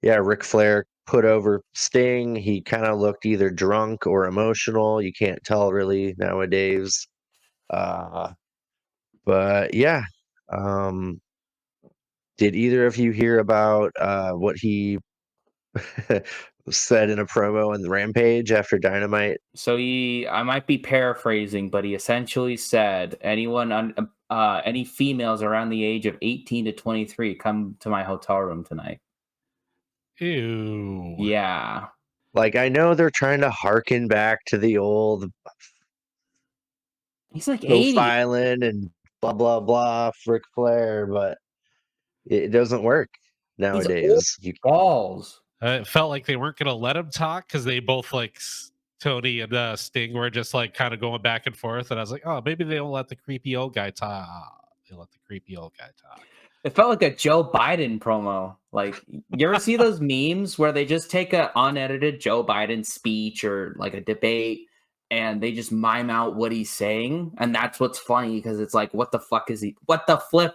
Yeah, Ric Flair put over Sting. He kind of looked either drunk or emotional. You can't tell really nowadays. Uh, but yeah, um, did either of you hear about what he said in a promo in the Rampage after Dynamite? So I might be paraphrasing, but he essentially said, any females around the age of 18 to 23, come to my hotel room tonight. Ew. Yeah. Like, I know they're trying to harken back to the old He's like 80. profiling and blah blah blah, Ric Flair, but it doesn't work nowadays. You Balls. It felt like they weren't going to let him talk because they both like Tony and Sting were just like kind of going back and forth. And I was like, oh, maybe they don't let the creepy old guy talk. They let the creepy old guy talk. It felt like a Joe Biden promo. Like, you ever see those memes where they just take an unedited Joe Biden speech or like a debate and they just mime out what he's saying? And that's what's funny because it's like, what the flip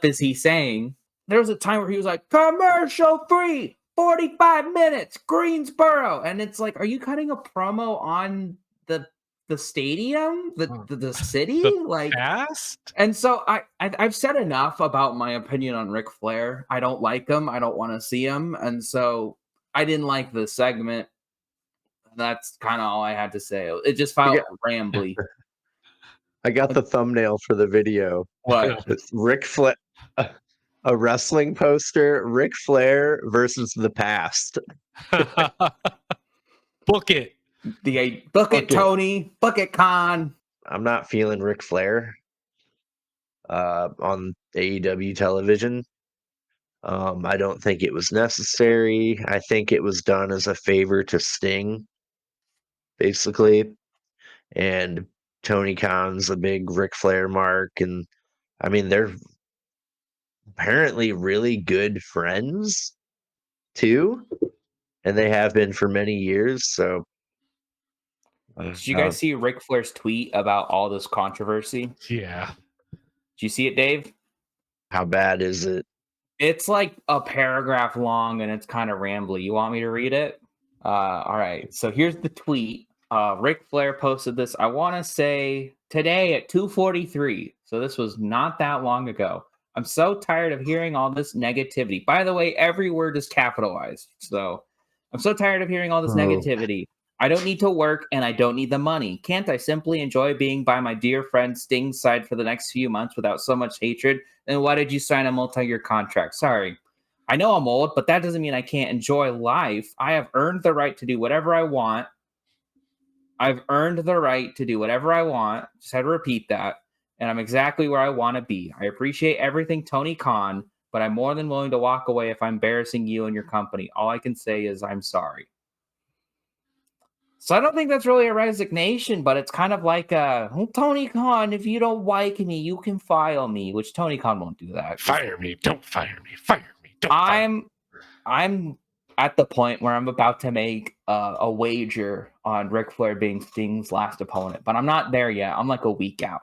is he saying? There was a time where he was like, commercial free, 45 minutes, Greensboro. And it's like, are you cutting a promo on the stadium, the city? The past? And so I've said enough about my opinion on Ric Flair. I don't like him. I don't want to see him. And so I didn't like the segment. That's kind of all I had to say. It just felt rambly. I got the thumbnail for the video. What? It's Ric Flair, a wrestling poster, Ric Flair versus the past. Book it. Book it, Tony. Book it, Khan. I'm not feeling Ric Flair on AEW television. I don't think it was necessary. I think it was done as a favor to Sting, basically. And Tony Khan's a big Ric Flair mark. And I mean, they're apparently really good friends too. And they have been for many years. So did you guys see Ric Flair's tweet about all this controversy? Yeah. Did you see it, Dave? How bad is it? It's like a paragraph long and it's kind of rambly. You want me to read it? All right. So here's the tweet. Ric Flair posted this, I want to say today at 2:43. So this was not that long ago. I'm so tired of hearing all this negativity. By the way, every word is capitalized. So I'm so tired of hearing all this negativity. I don't need to work and I don't need the money. Can't I simply enjoy being by my dear friend Sting's side for the next few months without so much hatred? Then why did you sign a multi-year contract? Sorry. I know I'm old, but that doesn't mean I can't enjoy life. I have earned the right to do whatever I want. I've earned the right to do whatever I want. Just had to repeat that. And I'm exactly where I want to be. I appreciate everything, Tony Khan, but I'm more than willing to walk away if I'm embarrassing you and your company. All I can say is I'm sorry. So I don't think that's really a resignation, but it's kind of like, Tony Khan, if you don't like me, you can fire me, which Tony Khan won't do that. Fire me. Don't fire me. Fire me. Don't fire me. I'm at the point where I'm about to make a wager on Ric Flair being Sting's last opponent, but I'm not there yet. I'm like a week out.